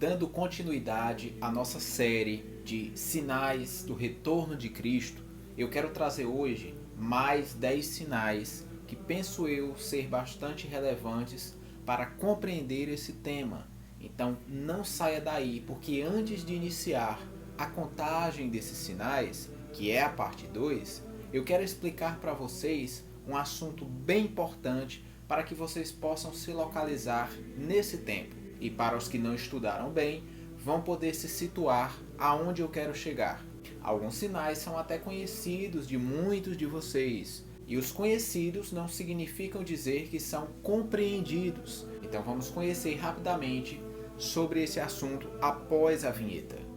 Dando continuidade à nossa série de sinais do retorno de Cristo, eu quero trazer hoje mais 10 sinais que penso eu ser bastante relevantes para compreender esse tema. Então não saia daí, porque antes de iniciar a contagem desses sinais, que é a parte 2, eu quero explicar para vocês um assunto bem importante para que vocês possam se localizar nesse tempo. E para os que não estudaram bem, vão poder se situar aonde eu quero chegar. Alguns sinais são até conhecidos de muitos de vocês. E os conhecidos não significam dizer que são compreendidos. Então vamos conhecer rapidamente sobre esse assunto após a vinheta.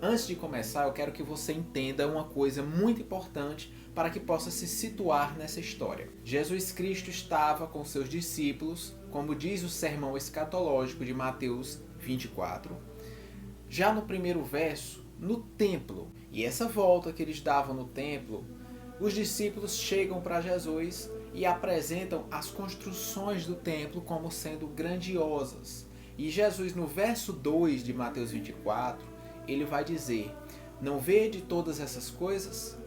Antes de começar, eu quero que você entenda uma coisa muito importante para que possa se situar nessa história. Jesus Cristo estava com seus discípulos, como diz o sermão escatológico de Mateus 24, já no primeiro verso, no templo. E essa volta que eles davam no templo, os discípulos chegam para Jesus e apresentam as construções do templo como sendo grandiosas. E Jesus, no verso 2 de Mateus 24, ele vai dizer: não vede todas essas coisas?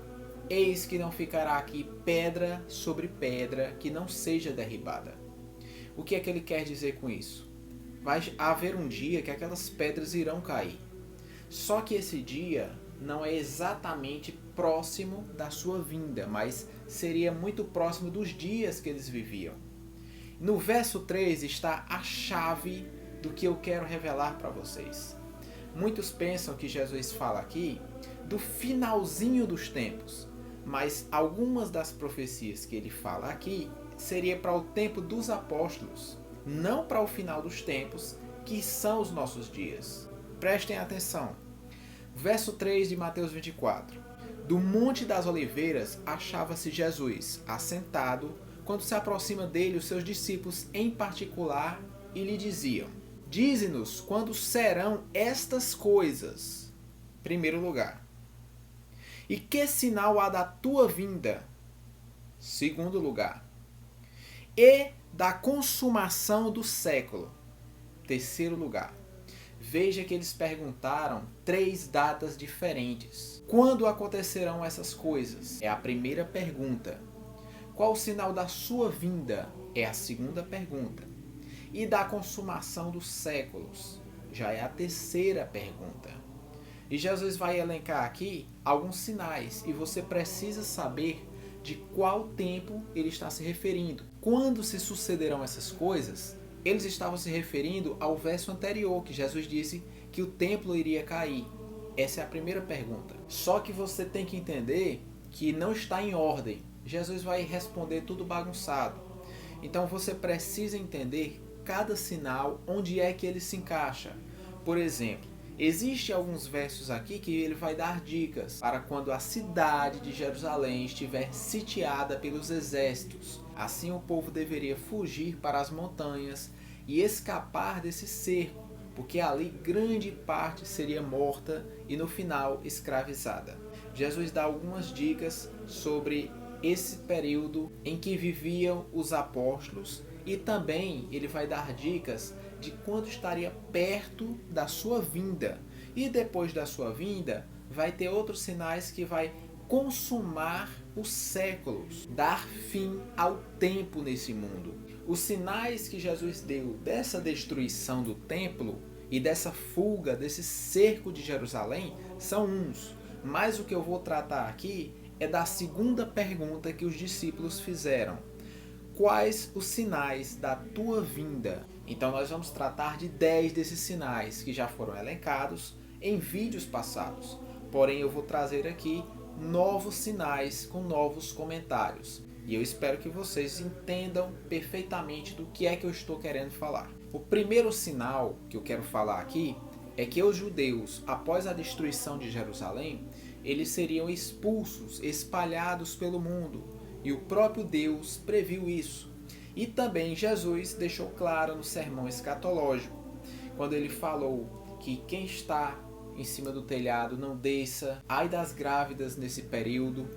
Eis que não ficará aqui pedra sobre pedra que não seja derribada. O que é que ele quer dizer com isso? Vai haver um dia que aquelas pedras irão cair. Só que esse dia não é exatamente próximo da sua vinda, mas seria muito próximo dos dias que eles viviam. No verso 3 está a chave do que eu quero revelar para vocês. Muitos pensam que Jesus fala aqui do finalzinho dos tempos, mas algumas das profecias que ele fala aqui seria para o tempo dos apóstolos, não para o final dos tempos, que são os nossos dias. Prestem atenção. Verso 3 de Mateus 24. Do Monte das Oliveiras achava-se Jesus assentado, quando se aproxima dele os seus discípulos em particular e lhe diziam: dize-nos quando serão estas coisas. Primeiro lugar. E que sinal há da tua vinda? Segundo lugar. E da consumação do século. Terceiro lugar. Veja que eles perguntaram 3 datas diferentes. Quando acontecerão essas coisas? É a primeira pergunta. Qual o sinal da sua vinda? É a segunda pergunta. E da consumação dos séculos? Já é a terceira pergunta. E Jesus vai elencar aqui alguns sinais e você precisa saber de qual tempo ele está se referindo. Quando se sucederão essas coisas, eles estavam se referindo ao verso anterior, que Jesus disse que o templo iria cair. Essa é a primeira pergunta. Só que você tem que entender que não está em ordem. Jesus vai responder tudo bagunçado. Então você precisa entender cada sinal, onde é que ele se encaixa. Por exemplo, existe alguns versos aqui que ele vai dar dicas para quando a cidade de Jerusalém estiver sitiada pelos exércitos. Assim o povo deveria fugir para as montanhas e escapar desse cerco, porque ali grande parte seria morta e no final escravizada. Jesus dá algumas dicas sobre esse período em que viviam os apóstolos. E também ele vai dar dicas de quando estaria perto da sua vinda. E depois da sua vinda, vai ter outros sinais que vai consumar os séculos, dar fim ao tempo nesse mundo. Os sinais que Jesus deu dessa destruição do templo e dessa fuga, desse cerco de Jerusalém, são uns. Mas o que eu vou tratar aqui é da segunda pergunta que os discípulos fizeram. Quais os sinais da tua vinda? Então nós vamos tratar de 10 desses sinais que já foram elencados em vídeos passados. Porém eu vou trazer aqui novos sinais com novos comentários. E eu espero que vocês entendam perfeitamente do que é que eu estou querendo falar. O primeiro sinal que eu quero falar aqui é que os judeus, após a destruição de Jerusalém, eles seriam expulsos, espalhados pelo mundo. E o próprio Deus previu isso. E também Jesus deixou claro no sermão escatológico, quando ele falou que quem está em cima do telhado, não desça. Ai das grávidas nesse período.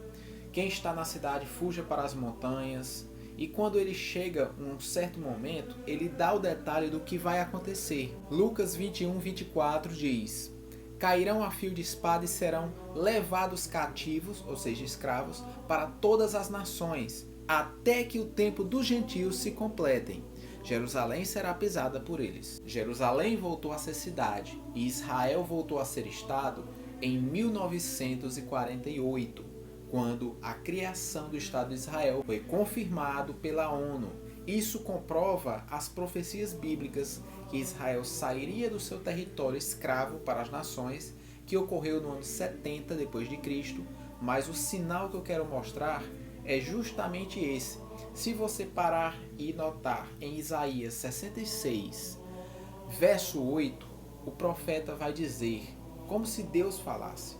Quem está na cidade, fuja para as montanhas. E quando ele chega um certo momento, ele dá o detalhe do que vai acontecer. Lucas 21:24 diz: cairão a fio de espada e serão levados cativos, ou seja, escravos, para todas as nações, até que o tempo dos gentios se completem. Jerusalém será pisada por eles. Jerusalém voltou a ser cidade e Israel voltou a ser estado em 1948, quando a criação do Estado de Israel foi confirmado pela ONU. Isso comprova as profecias bíblicas que Israel sairia do seu território escravo para as nações, que ocorreu no ano 70 depois de Cristo, mas o sinal que eu quero mostrar é justamente esse. Se você parar e notar em Isaías 66, verso 8, o profeta vai dizer, como se Deus falasse: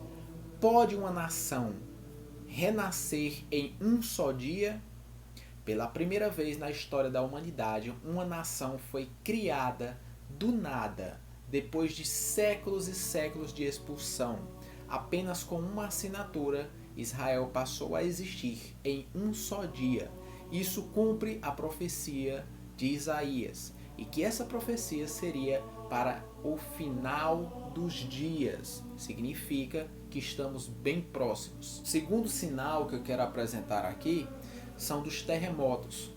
pode uma nação renascer em um só dia? Pela primeira vez na história da humanidade, uma nação foi criada do nada, depois de séculos e séculos de expulsão. Apenas com uma assinatura, Israel passou a existir em um só dia. Isso cumpre a profecia de Isaías, e que essa profecia seria para o final dos dias. Significa que estamos bem próximos. O segundo sinal que eu quero apresentar aqui são dos terremotos.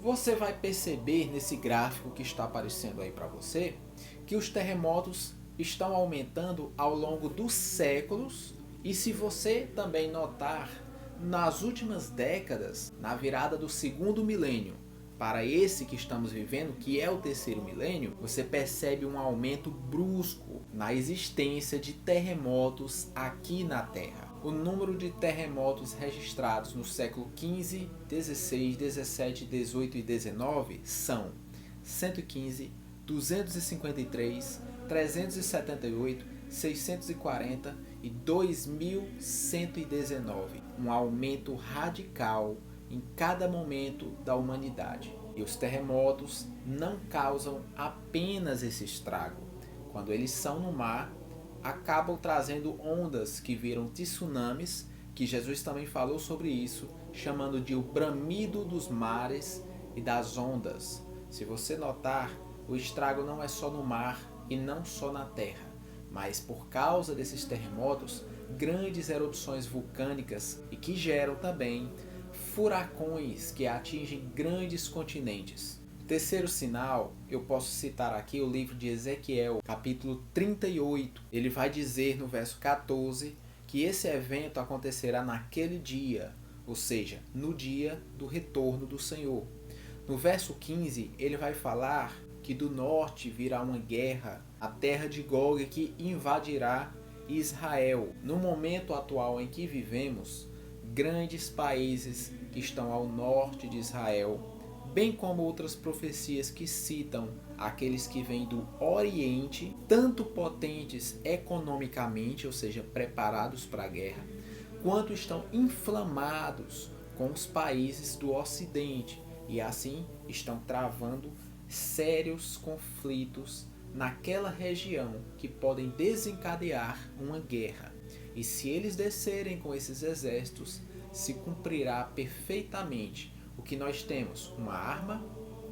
Você vai perceber nesse gráfico que está aparecendo aí para você que os terremotos estão aumentando ao longo dos séculos, e se você também notar, nas últimas décadas, na virada do segundo milênio para esse que estamos vivendo, que é o terceiro milênio, você percebe um aumento brusco na existência de terremotos aqui na Terra. O número de terremotos registrados no século XV, XVI, XVII, XVIII e XIX são 115, 253, 378, 640 e 2119. Um aumento radical em cada momento da humanidade. E os terremotos não causam apenas esse estrago. Quando eles são no mar, acabam trazendo ondas que viram tsunamis, que Jesus também falou sobre isso, chamando de o bramido dos mares e das ondas. Se você notar, o estrago não é só no mar e não só na terra, mas por causa desses terremotos, grandes erupções vulcânicas e que geram também furacões que atingem grandes continentes. Terceiro sinal, eu posso citar aqui o livro de Ezequiel, capítulo 38. Ele vai dizer no verso 14 que esse evento acontecerá naquele dia, ou seja, no dia do retorno do Senhor. No verso 15, ele vai falar que do norte virá uma guerra, a terra de Gog, que invadirá Israel. No momento atual em que vivemos, grandes países que estão ao norte de Israel, bem como outras profecias que citam aqueles que vêm do Oriente, tanto potentes economicamente, ou seja, preparados para a guerra, quanto estão inflamados com os países do Ocidente e assim estão travando sérios conflitos naquela região que podem desencadear uma guerra. E se eles descerem com esses exércitos, se cumprirá perfeitamente o que nós temos, uma arma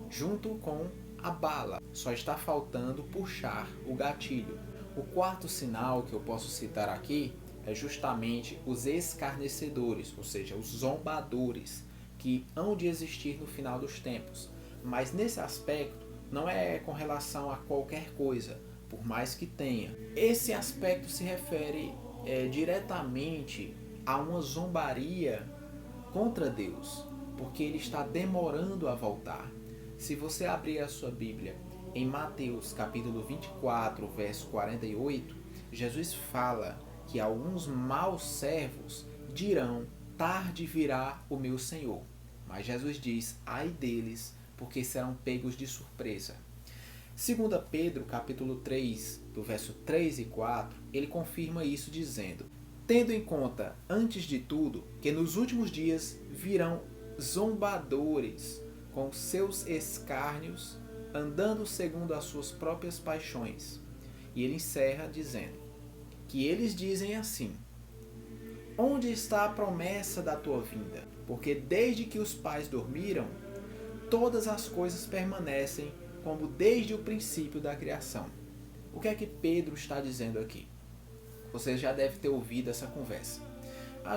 junto com a bala. Só está faltando puxar o gatilho. O quarto sinal que eu posso citar aqui é justamente os escarnecedores, ou seja, os zombadores, que hão de existir no final dos tempos. Mas nesse aspecto não é com relação a qualquer coisa, por mais que tenha. Esse aspecto se refere diretamente a uma zombaria contra Deus, porque ele está demorando a voltar. Se você abrir a sua Bíblia em Mateus capítulo 24, verso 48, Jesus fala que alguns maus servos dirão: tarde virá o meu Senhor. Mas Jesus diz: ai deles, porque serão pegos de surpresa. 2 Pedro capítulo 3, do verso 3 e 4, ele confirma isso dizendo: tendo em conta, antes de tudo, que nos últimos dias virão zombadores com seus escárnios, andando segundo as suas próprias paixões. E ele encerra dizendo: que eles dizem assim: onde está a promessa da tua vinda? Porque desde que os pais dormiram, todas as coisas permanecem como desde o princípio da criação. O que é que Pedro está dizendo aqui? Você já deve ter ouvido essa conversa.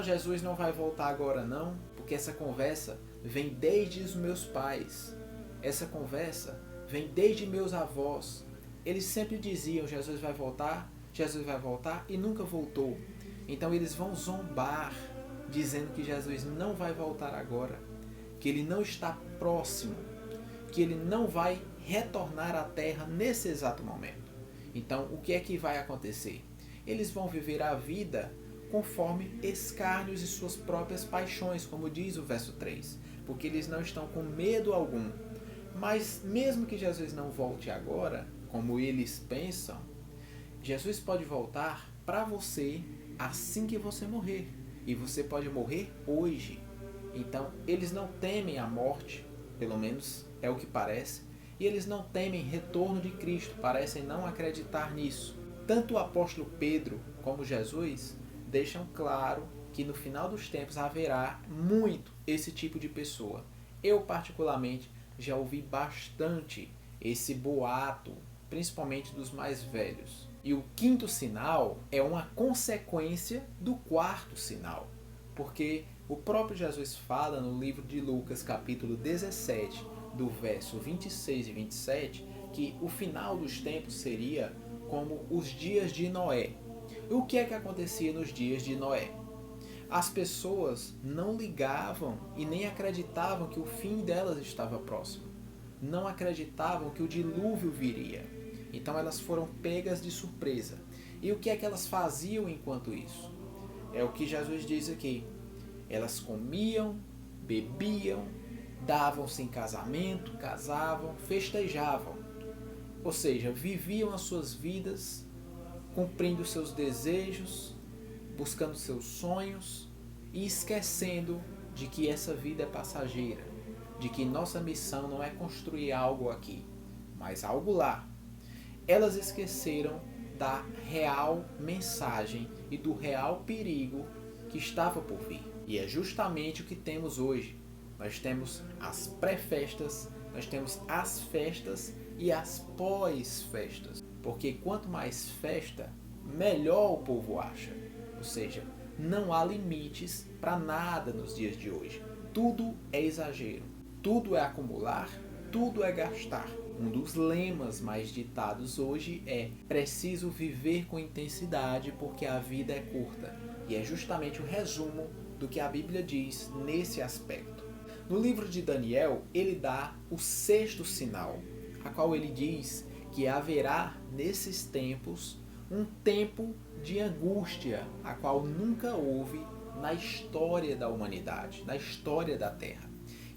Jesus não vai voltar agora não, porque essa conversa vem desde os meus pais. Essa conversa vem desde meus avós. Eles sempre diziam: Jesus vai voltar e nunca voltou. Então eles vão zombar, dizendo que Jesus não vai voltar agora, que ele não está próximo, que ele não vai retornar à terra nesse exato momento. Então o que é que vai acontecer? Eles vão viver a vida conforme escárnios e suas próprias paixões, como diz o verso 3, porque eles não estão com medo algum. Mas mesmo que Jesus não volte agora, como eles pensam, Jesus pode voltar para você assim que você morrer. E você pode morrer hoje. Então, eles não temem a morte, pelo menos é o que parece, e eles não temem retorno de Cristo, parecem não acreditar nisso. Tanto o apóstolo Pedro como Jesus deixam claro que no final dos tempos haverá muito esse tipo de pessoa. Eu, particularmente, já ouvi bastante esse boato, principalmente dos mais velhos. E o quinto sinal é uma consequência do quarto sinal, porque o próprio Jesus fala no livro de Lucas, capítulo 17, do verso 26 e 27, que o final dos tempos seria como os dias de Noé. E o que é que acontecia nos dias de Noé? As pessoas não ligavam e nem acreditavam que o fim delas estava próximo. Não acreditavam que o dilúvio viria. Então elas foram pegas de surpresa. E o que é que elas faziam enquanto isso? É o que Jesus diz aqui. Elas comiam, bebiam, davam-se em casamento, casavam, festejavam. Ou seja, viviam as suas vidas, cumprindo seus desejos, buscando seus sonhos e esquecendo de que essa vida é passageira, de que nossa missão não é construir algo aqui, mas algo lá. Elas esqueceram da real mensagem e do real perigo que estava por vir. E é justamente o que temos hoje. Nós temos as pré-festas, nós temos as festas e as pós-festas. Porque quanto mais festa, melhor o povo acha. Ou seja, não há limites para nada nos dias de hoje. Tudo é exagero, tudo é acumular, tudo é gastar. Um dos lemas mais ditados hoje é: preciso viver com intensidade porque a vida é curta. E é justamente o resumo do que a Bíblia diz nesse aspecto. No livro de Daniel, ele dá o sexto sinal, a qual ele diz que haverá nesses tempos um tempo de angústia, a qual nunca houve na história da humanidade, na história da Terra.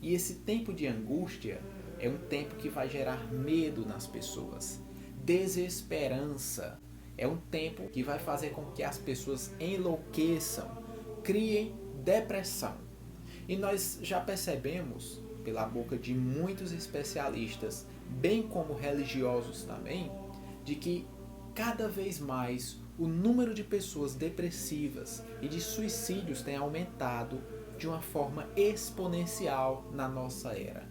E esse tempo de angústia é um tempo que vai gerar medo nas pessoas, desesperança. É um tempo que vai fazer com que as pessoas enlouqueçam, criem depressão. E nós já percebemos, pela boca de muitos especialistas, bem como religiosos também, de que cada vez mais o número de pessoas depressivas e de suicídios tem aumentado de uma forma exponencial na nossa era.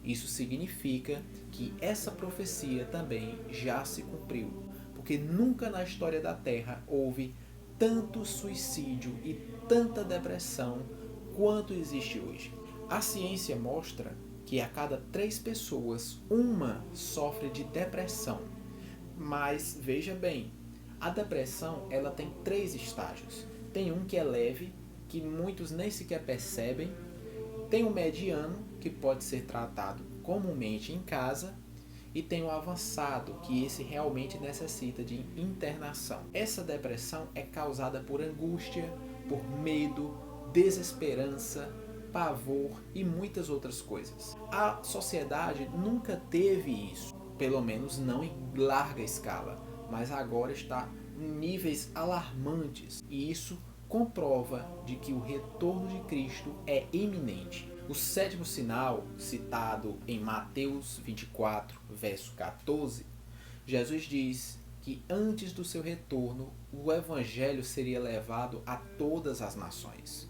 Isso significa que essa profecia também já se cumpriu, porque nunca na história da Terra houve tanto suicídio e tanta depressão quanto existe hoje. A ciência mostra que a cada 3 pessoas, uma sofre de depressão. Mas veja bem, a depressão ela tem 3 estágios. Tem um que é leve, que muitos nem sequer percebem. Tem o mediano, que pode ser tratado comumente em casa. E tem o avançado, que esse realmente necessita de internação. Essa depressão é causada por angústia, por medo, desesperança, pavor e muitas outras coisas. A sociedade nunca teve isso, pelo menos não em larga escala, mas agora está em níveis alarmantes e isso comprova de que o retorno de Cristo é iminente. O sétimo sinal, citado em Mateus 24, verso 14, Jesus diz que antes do seu retorno o evangelho seria levado a todas as nações.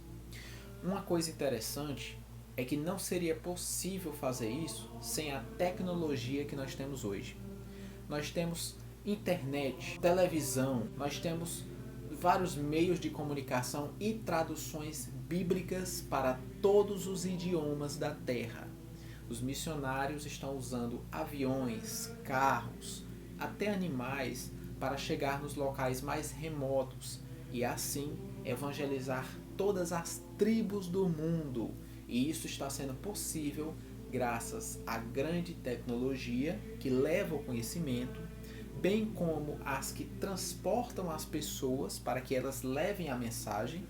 Uma coisa interessante é que não seria possível fazer isso sem a tecnologia que nós temos hoje. Nós temos internet, televisão, nós temos vários meios de comunicação e traduções bíblicas para todos os idiomas da terra. Os missionários estão usando aviões, carros, até animais para chegar nos locais mais remotos e assim evangelizar todas as tribos do mundo. E isso está sendo possível graças à grande tecnologia que leva o conhecimento, bem como as que transportam as pessoas para que elas levem a mensagem,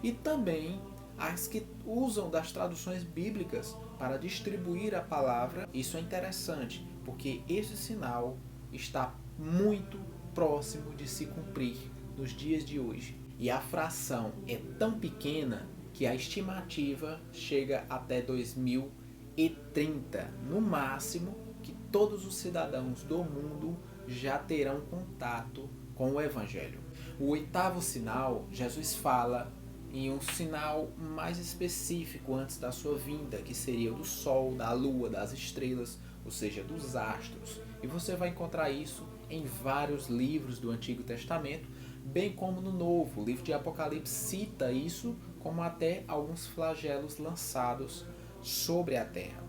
e também as que usam das traduções bíblicas para distribuir a palavra. Isso é interessante, porque esse sinal está muito próximo de se cumprir nos dias de hoje. E a fração é tão pequena que a estimativa chega até 2030, no máximo, que todos os cidadãos do mundo já terão contato com o Evangelho. O oitavo sinal, Jesus fala em um sinal mais específico antes da sua vinda, que seria o do Sol, da Lua, das estrelas, ou seja, dos astros. E você vai encontrar isso em vários livros do Antigo Testamento, bem como no Novo. O livro de Apocalipse cita isso, como até alguns flagelos lançados sobre a terra.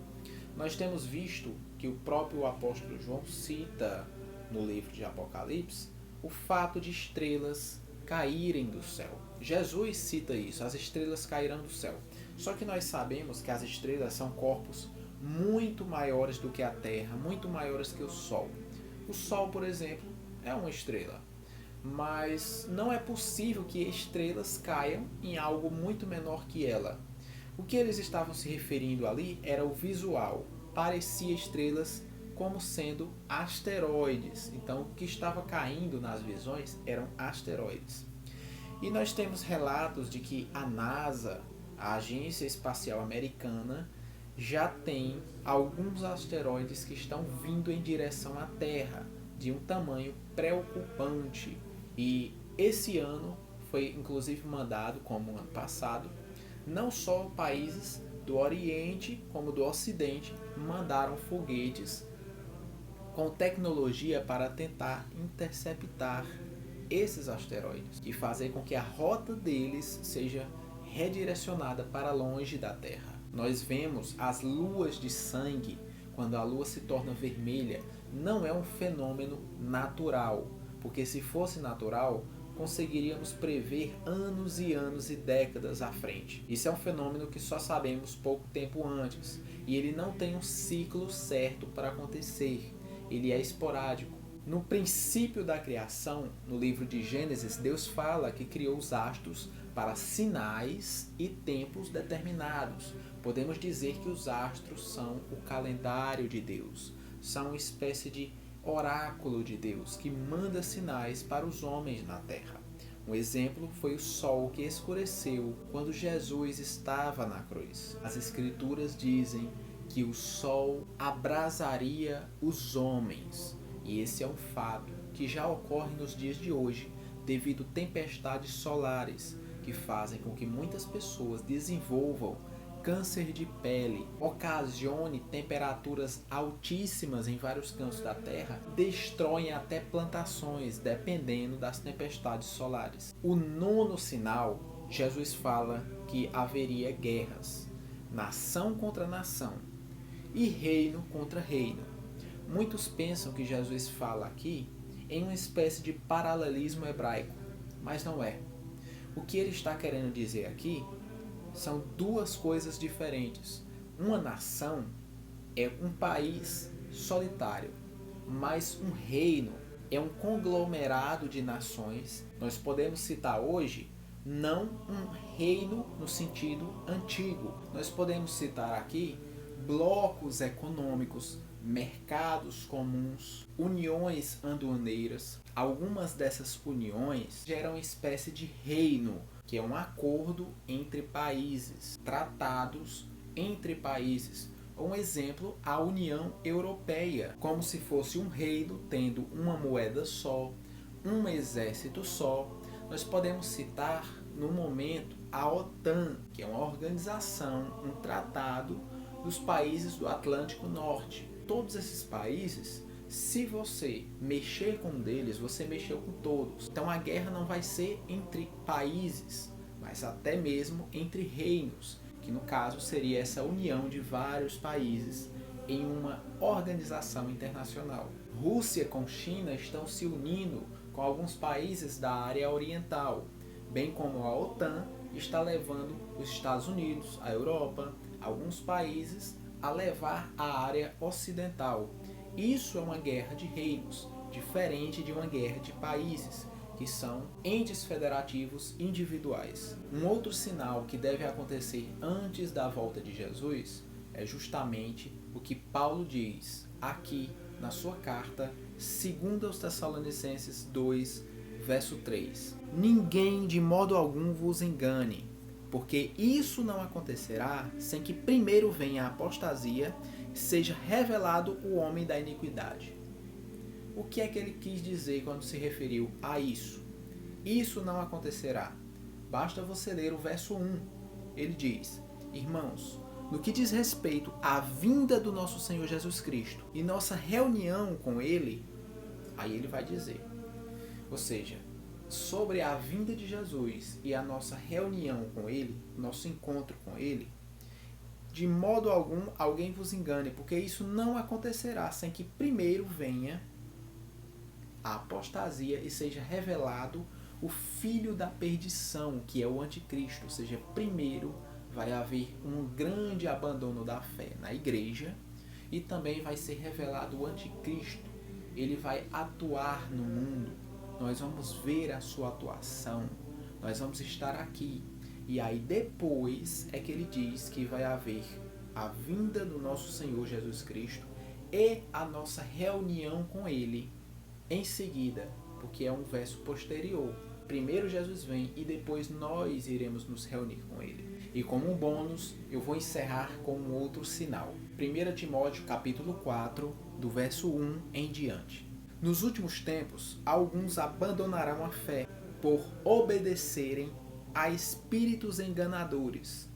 Nós temos visto que o próprio apóstolo João cita no livro de Apocalipse o fato de estrelas caírem do céu. Jesus cita isso, as estrelas cairão do céu. Só que nós sabemos que as estrelas são corpos muito maiores do que a Terra, muito maiores que o Sol. O Sol, por exemplo, é uma estrela, mas não é possível que estrelas caiam em algo muito menor que ela. O que eles estavam se referindo ali era o visual. Parecia estrelas como sendo asteroides. Então, o que estava caindo nas visões eram asteroides. E nós temos relatos de que a NASA, a Agência Espacial Americana, já tem alguns asteroides que estão vindo em direção à Terra, de um tamanho preocupante. E esse ano foi inclusive mandado, como o ano passado, não só países do Oriente como do Ocidente mandaram foguetes com tecnologia para tentar interceptar esses asteroides e fazer com que a rota deles seja redirecionada para longe da Terra. Nós vemos as luas de sangue. Quando a lua se torna vermelha, não é um fenômeno natural, porque se fosse natural, conseguiríamos prever anos e anos e décadas à frente. Isso é um fenômeno que só sabemos pouco tempo antes, e ele não tem um ciclo certo para acontecer, ele é esporádico. No princípio da criação, no livro de Gênesis, Deus fala que criou os astros para sinais e tempos determinados. Podemos dizer que os astros são o calendário de Deus, são uma espécie de oráculo de Deus que manda sinais para os homens na terra. Um exemplo foi o sol que escureceu quando Jesus estava na cruz. As escrituras dizem que o sol abrasaria os homens, e esse é um fato que já ocorre nos dias de hoje devido a tempestades solares que fazem com que muitas pessoas desenvolvam câncer de pele, ocasione temperaturas altíssimas em vários cantos da Terra, destroem até plantações, dependendo das tempestades solares. O nono sinal, Jesus fala que haveria guerras, nação contra nação e reino contra reino. Muitos pensam que Jesus fala aqui em uma espécie de paralelismo hebraico, mas não é. O que ele está querendo dizer aqui são duas coisas diferentes. Uma nação é um país solitário, mas um reino é um conglomerado de nações. Nós podemos citar hoje não um reino no sentido antigo. Nós podemos citar aqui blocos econômicos, mercados comuns, uniões aduaneiras. Algumas dessas uniões geram uma espécie de reino, que é um acordo entre países, tratados entre países, Um exemplo, a União Europeia, como se fosse um reino tendo uma moeda só, um exército só. Nós podemos citar, no momento, a OTAN, que é uma organização, um tratado dos países do Atlântico Norte. Todos esses países, se você mexer com um deles, você mexeu com todos. Então a guerra não vai ser entre países, mas até mesmo entre reinos, que no caso seria essa união de vários países em uma organização internacional. Rússia com China estão se unindo com alguns países da área oriental, bem como a OTAN está levando os Estados Unidos, a Europa, alguns países a levar a área ocidental. Isso é uma guerra de reinos, diferente de uma guerra de países, que são entes federativos individuais. Um outro sinal que deve acontecer antes da volta de Jesus é justamente o que Paulo diz aqui na sua carta, 2 Tessalonicenses 2, verso 3. Ninguém de modo algum vos engane, porque isso não acontecerá sem que primeiro venha a apostasia e seja revelado o homem da iniquidade. O que é que ele quis dizer quando se referiu a isso? Isso não acontecerá. Basta você ler o verso 1. Ele diz: irmãos, no que diz respeito à vinda do nosso Senhor Jesus Cristo e nossa reunião com Ele, aí ele vai dizer. Ou seja, sobre a vinda de Jesus e a nossa reunião com Ele, nosso encontro com Ele, de modo algum alguém vos engane, porque isso não acontecerá sem que primeiro venha a apostasia e seja revelado o filho da perdição, que é o anticristo. Ou seja, primeiro vai haver um grande abandono da fé na igreja e também vai ser revelado o anticristo. Ele vai atuar no mundo, nós vamos ver a sua atuação, nós vamos estar aqui. E aí depois é que ele diz que vai haver a vinda do nosso Senhor Jesus Cristo e a nossa reunião com Ele em seguida, porque é um verso posterior. Primeiro Jesus vem e depois nós iremos nos reunir com Ele. E como um bônus, eu vou encerrar com um outro sinal. 1 Timóteo capítulo 4, do verso 1 em diante. Nos últimos tempos, alguns abandonarão a fé por obedecerem a espíritos enganadores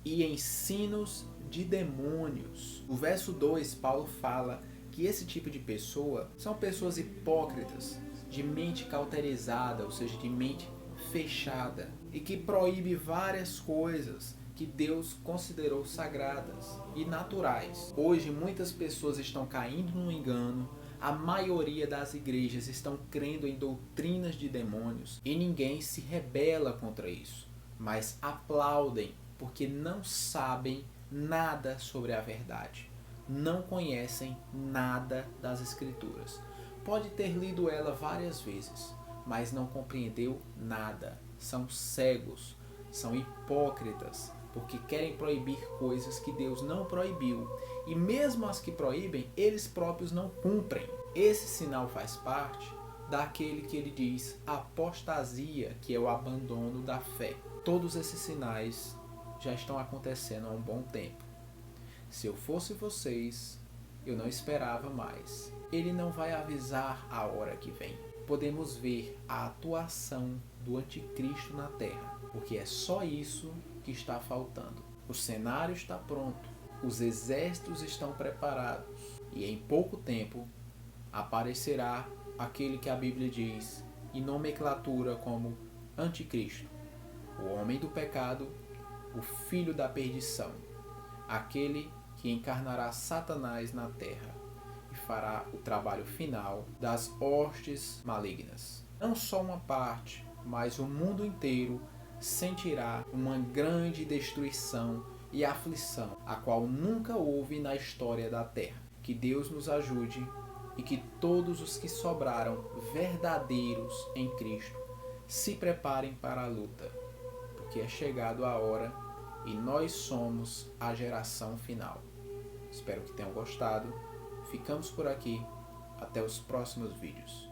e ensinos de demônios. No verso 2, Paulo fala que esse tipo de pessoa são pessoas hipócritas, de mente cauterizada, ou seja, de mente fechada, e que proíbe várias coisas que Deus considerou sagradas e naturais. Hoje muitas pessoas estão caindo no engano, a maioria das igrejas estão crendo em doutrinas de demônios e ninguém se rebela contra isso, mas aplaudem porque não sabem nada sobre a verdade, não conhecem nada das Escrituras. Pode ter lido ela várias vezes, mas não compreendeu nada. São cegos, são hipócritas, porque querem proibir coisas que Deus não proibiu. E mesmo as que proíbem, eles próprios não cumprem. Esse sinal faz parte daquele que ele diz apostasia, que é o abandono da fé. Todos esses sinais já estão acontecendo há um bom tempo. Se eu fosse vocês, eu não esperava mais. Ele não vai avisar a hora que vem. Podemos ver a atuação do anticristo na terra, porque é só isso que está faltando. O cenário está pronto, os exércitos estão preparados e em pouco tempo aparecerá aquele que a Bíblia diz em nomenclatura como anticristo, o homem do pecado, o filho da perdição, aquele que encarnará Satanás na terra e fará o trabalho final das hostes malignas. Não só uma parte, mas o mundo inteiro sentirá uma grande destruição e aflição, a qual nunca houve na história da terra. Que Deus nos ajude e que todos os que sobraram verdadeiros em Cristo se preparem para a luta, porque é chegado a hora e nós somos a geração final. Espero que tenham gostado. Ficamos por aqui. Até os próximos vídeos.